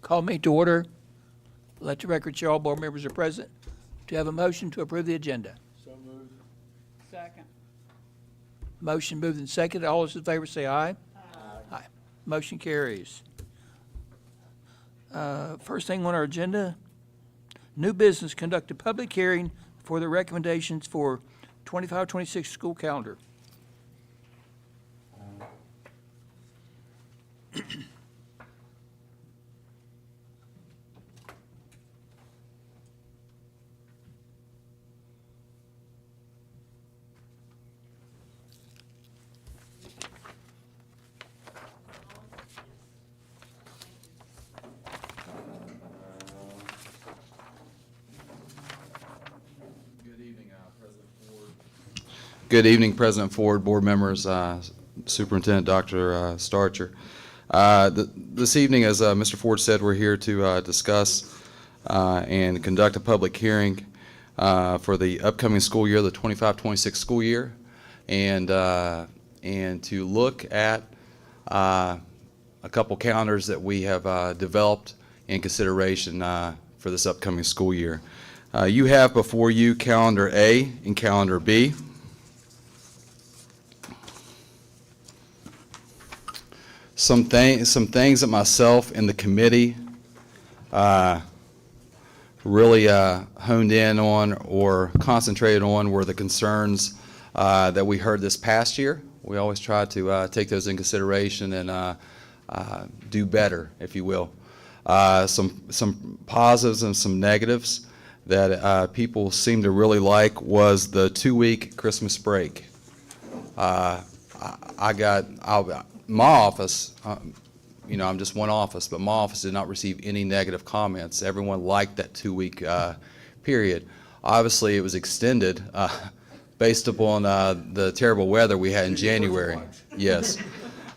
Call me to order. Let the record show all board members are present. Do you have a motion to approve the agenda? So moved. Second. Motion moved and seconded. All those in favor say aye. Aye. Motion carries. First thing on our agenda, new business, conduct a public hearing for the recommendations for 25-26 school calendar. Good evening, President Ford, board members, Superintendent Dr. Starcher. This evening, as Mr. Ford said, we're here to discuss and conduct a public hearing for the upcoming school year, the 25-26 school year, and to look at a couple calendars that we have developed in consideration for this upcoming school year. You have before you calendar A and calendar B. Some things that myself and the committee really honed in on or concentrated on were the concerns that we heard this past year. We always try to take those in consideration and do better, if you will. Some positives and some negatives that people seem to really like was the 2-week Christmas break. My office, I'm just one office, but my office did not receive any negative comments. Everyone liked that 2-week period. Obviously, it was extended based upon the terrible weather we had in January. Yes.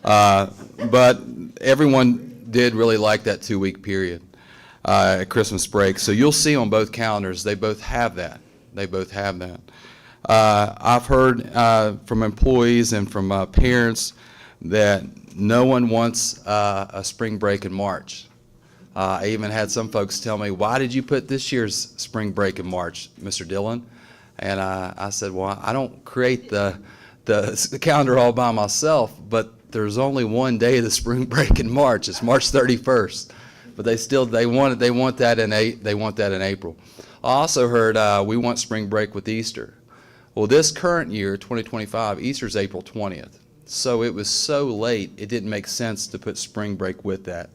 But everyone did really like that 2-week period at Christmas break. So you'll see on both calendars, they both have that. They both have that. I've heard from employees and from parents that no one wants a spring break in March. I even had some folks tell me, why did you put this year's spring break in March, Mr. Dillon? And I said, well, I don't create the calendar all by myself, but there's only one day of the spring break in March. It's March 31st. But they want that in April. I also heard we want spring break with Easter. Well, this current year, 2025, Easter's April 20th. So it was so late, it didn't make sense to put spring break with that.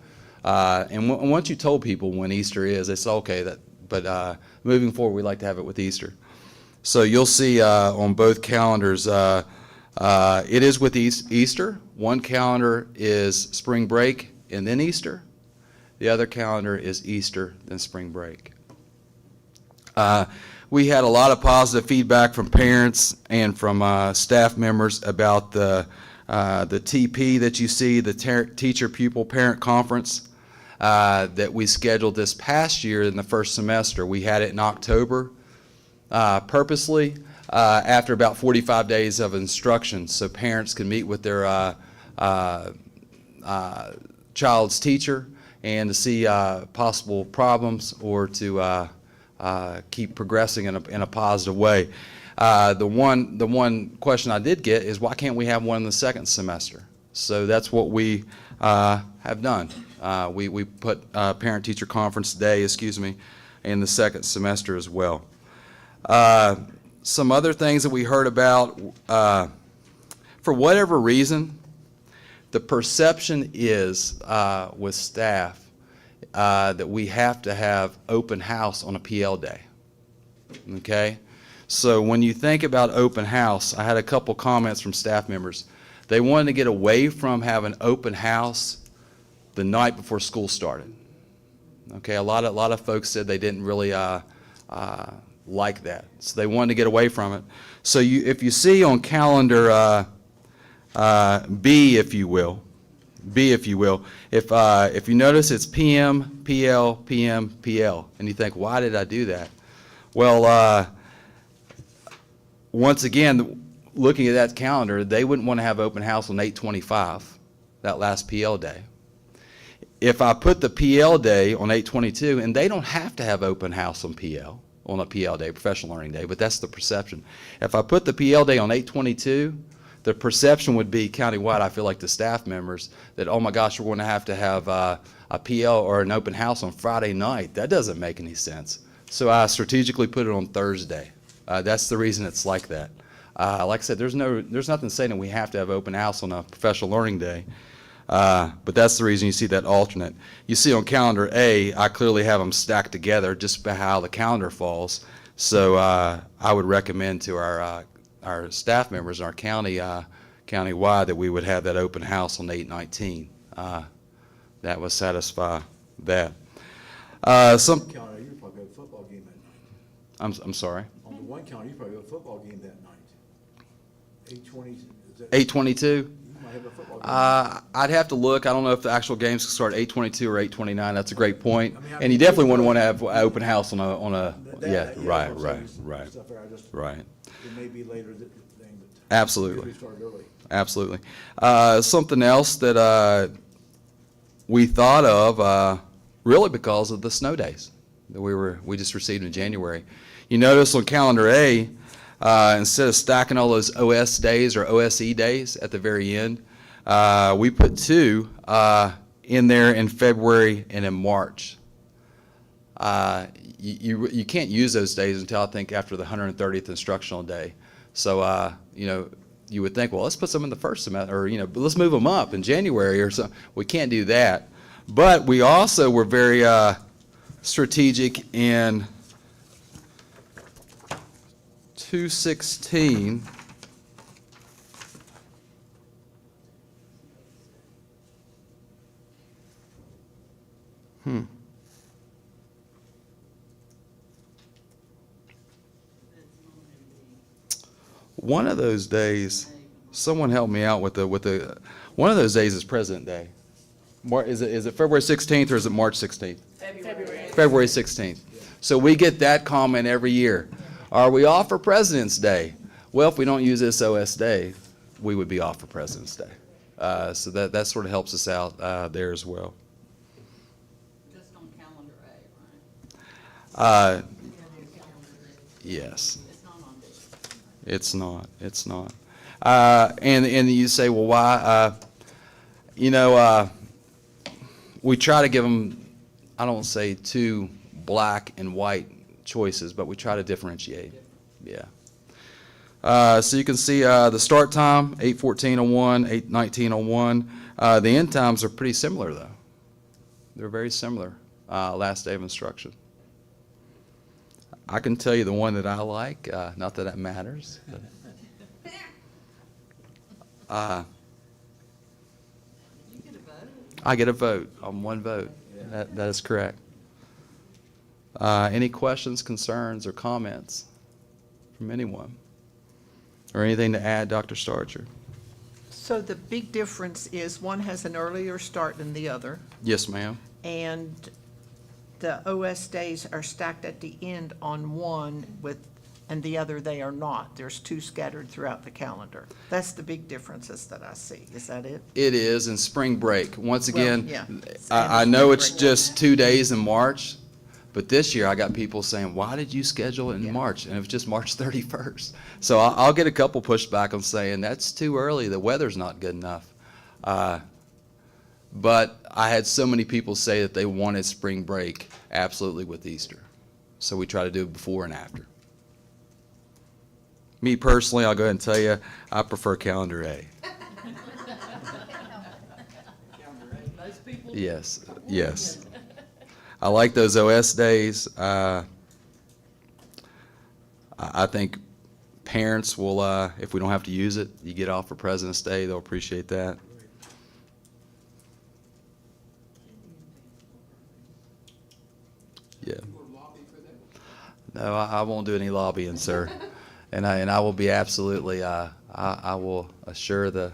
And once you told people when Easter is, they said, okay, but moving forward, we'd like to have it with Easter. So you'll see on both calendars, it is with Easter. One calendar is spring break and then Easter. The other calendar is Easter, then spring break. We had a lot of positive feedback from parents and from staff members about the TP that you see, the Teacher-Pupil-Parent Conference that we scheduled this past year in the first semester. We had it in October purposely after about 45 days of instruction so parents can meet with their child's teacher and to see possible problems or to keep progressing in a positive way. The one question I did get is, why can't we have one in the second semester? So that's what we have done. We put Parent-Teacher Conference Day, in the second semester as well. Some other things that we heard about, for whatever reason, the perception is with staff that we have to have open house on a PL day, okay? So when you think about open house, I had a couple comments from staff members. They wanted to get away from having open house the night before school started. Okay, a lot of folks said they didn't really like that, so they wanted to get away from it. So if you see on calendar B, if you will, if you notice, it's PM, PL, PM, PL, and you think, why did I do that? Well, once again, looking at that calendar, they wouldn't want to have open house on 8/25, that last PL day. if I put the PL day on 8/22, and they don't have to have open house on PL, on a PL day, professional learning day, but that's the perception. If I put the PL day on 8/22, the perception would be countywide, I feel like the staff members, that, oh my gosh, we're going to have a PL or an open house on Friday night. That doesn't make any sense. So I strategically put it on Thursday. That's the reason it's like that. Like I said, there's nothing saying that we have to have open house on a professional learning day. But that's the reason you see that alternate. You see on calendar A, I clearly have them stacked together just by how the calendar falls. So I would recommend to our staff members in our countywide that we would have that open house on 8/19. That would satisfy that. Calendar, you probably have a football game that night. I'm sorry. On the one calendar, you probably have a football game that night. 8/20, is that? 8/22. You might have a football game. I'd have to look. I don't know if the actual games can start 8/22 or 8/29. That's a great point. I mean, And you definitely wouldn't want to have open house on a That- yeah, that's right, what I'm right, saying, right, stuff there, I just- right. It may be later thing, but. Absolutely. We started early. Absolutely. Something else that we thought of, really because of the snow days that we just received in January. You notice on calendar A, instead of stacking all those OS days or OSE days at the very end, we put 2 in there in February and in March. You can't use those days until I think after the 130th instructional day. So, you would think, well, let's put some in the first semester, or, but let's move them up in January or something. We can't do that. But we also were very strategic in 216. One of those days, someone help me out with the one of those days is President Day. Is it February 16th or is it March 16th? February 16th. So we get that comment every year. Are we off for President's Day? Well, if we don't use this OS day, we would be off for President's Day. So that sort of helps us out there as well. Just on calendar A, right? Yes. It's not on this. It's not. And you say, well, why? We try to give them, I don't say two black and white choices, but we try to differentiate. Yeah. So you can see the start time, 8:14:01, 8:19:01. The end times are pretty similar, though. They're very similar, last day of instruction. I can tell you the one that I like, not that that matters. But, You get a vote. I get a vote. I'm one vote. That is correct. Any questions, concerns, or comments from anyone? Or anything to add, Dr. Starcher? So the big difference is one has an earlier start than the other, Yes, ma'am. and the OS days are stacked at the end on one and the other they are not. There's two scattered throughout the calendar. That's the big differences that I see. Is that it? It is, and spring break. Once Well, again, yeah. I know it's just 2 days in March, but this year I got people saying, why did you schedule it in Yeah. March? And it was just March 31st. So I'll get a couple pushback on saying, that's too early, the weather's not good enough. But I had so many people say that they wanted spring break absolutely with Easter. So we try to do it before and after. Me personally, I'll go ahead and tell you, I prefer calendar A. Most people. Yes, yes. I like those OS days. I think parents will, if we don't have to use it, you get off for President's Day, they'll appreciate that. Yeah. No, I won't do any lobbying, sir. And I will be absolutely, I will assure the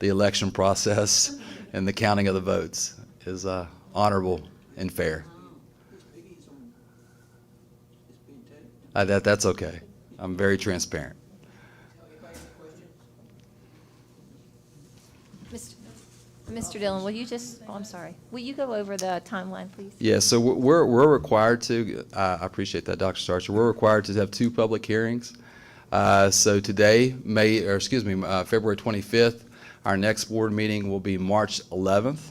election process and the counting of the votes is honorable and fair. That's okay. I'm Mr. Dillon, will you just, oh, I'm sorry. Will you go over the timeline, please? Yeah, so we're required to, I appreciate that, Dr. Starcher, we're required to have 2 public hearings. So today, February 25th, our next board meeting will be March 11th.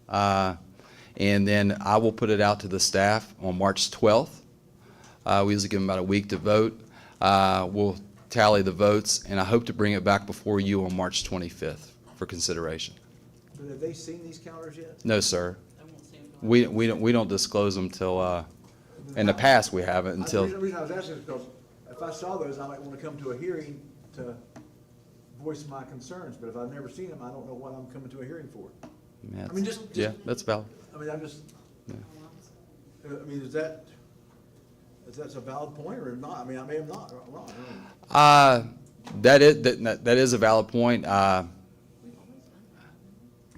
And then I will put it out to the staff on March 12th. We usually give them about a week to vote. We'll tally the votes, and I hope to bring it back before you on March 25th for consideration. But have they seen these calendars yet? No, sir. I won't see them. We don't disclose them till, in the past, we haven't until. The reason I was asking is because if I saw those, I might want to come to a hearing to voice my concerns, but if I've never seen them, I don't know what I'm coming to a hearing for. Yeah, I mean, just, yeah, that's valid. I mean, I'm just, I mean, is that a valid point or not? I mean, I may have not wrong. That is a valid point.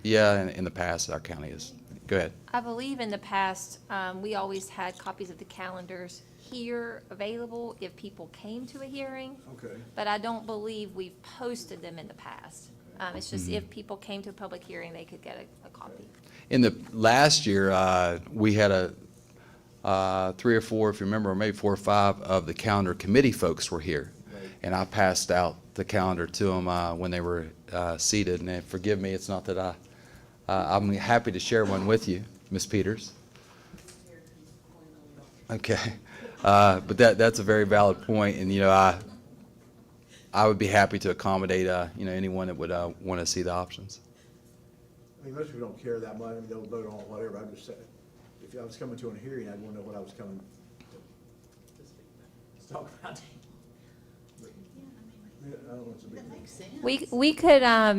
Yeah, in the past, our county is. Go ahead. I believe in the past, we always had copies of the calendars here available if people came to a hearing, Okay. but I don't believe we've posted them in the past. It's just if people came to a public hearing, they could get a copy. In the last year, we had 3 or 4, if you remember, or maybe 4 or 5 of the calendar committee folks were here. Right. And I passed out the calendar to them when they were seated. And forgive me, it's not that I'm happy to share one with you, Ms. Peters. Okay. But that's a very valid point. And, I would be happy to accommodate, anyone that would want to see the options. I mean, most people don't care that much. I mean, they'll vote on whatever. I'm just saying, if I was coming to a hearing, I'd want to know what I was coming to talk about. But, yeah, I don't know, it's a big That deal. makes sense. We could, I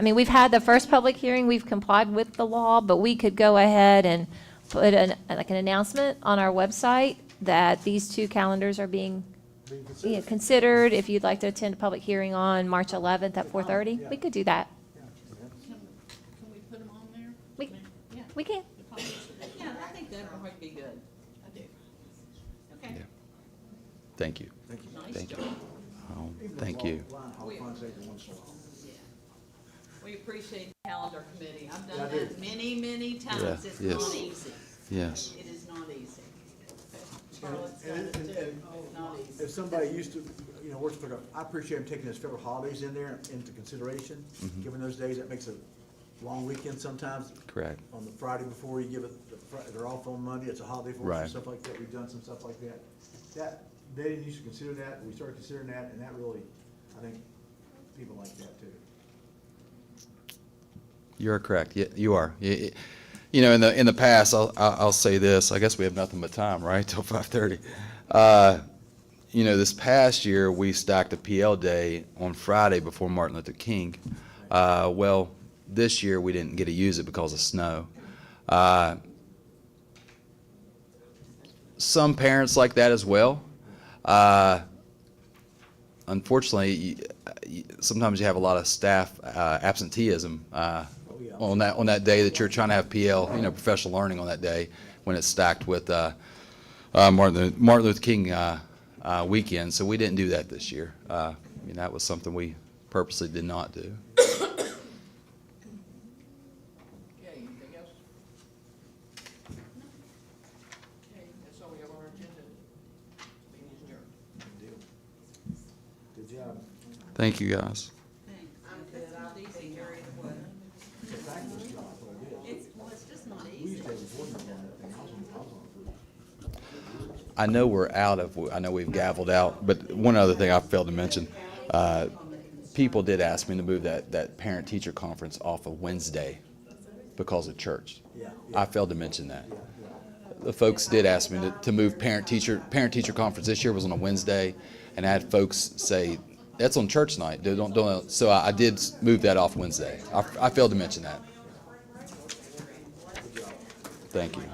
mean, we've had the first public hearing, we've complied with the law, but we could go ahead and put an announcement on our website that these 2 calendars are being considered. If you'd like to attend a public hearing on March 11th at 4:30, we could do that. Can we put them on there? We- Yeah. We can. The copies. Yeah, I think that would be good. I do. Okay. Yeah. Thank you. Thank you. Nice Thank you. job. Oh, Even thank the you. line hog finds every once in a while. Yeah. We appreciate the calendar committee. I've Yeah, I done do. that many times. Yeah, It's yes. not easy. Yes. It is not easy. Charlotte's done And- it and- too. and- It's not easy. If somebody used to, works for, I appreciate them taking those federal holidays in there into consideration. Given those days, that makes a long weekend sometimes. Correct. On the Friday before you give it, they're off on Monday, it's a holiday for us Right. and stuff like that. We've done some stuff like that. They didn't used to consider that, we started considering that, and that really, I think, people like that too. You're correct. You are. In the past, I'll say this. I guess we have nothing but time, right, till 5:30. This past year we stacked a PL day on Friday before Martin Luther King. Well, this year we didn't get to use it because of snow. Some parents like that as well. Unfortunately, sometimes you have a lot of staff absenteeism on that day that you're trying to have PL, professional learning on that day when it's stacked with Martin Luther King weekend. So we didn't do that this year. That was something we purposely did not do. Okay, anything else? Okay, that's all we have on our agenda. Meeting is adjourned. Good deal. Good job. Thank you, guys. Thanks. It's not easy, Harry, the weather. It's a thankless job, what it is. It's just not We easy. used to have a board member on that thing, I was on it for I know we've gavelled out, but one other thing I failed to mention, people did ask me to move that parent-teacher conference off of Wednesday because of church. Yeah, I failed to mention that. The folks did ask me to move parent-teacher conference this year was on a Wednesday, and I had folks say, that's on church night, dude, don't, so I did move that off Wednesday. I failed to mention that. Thank you.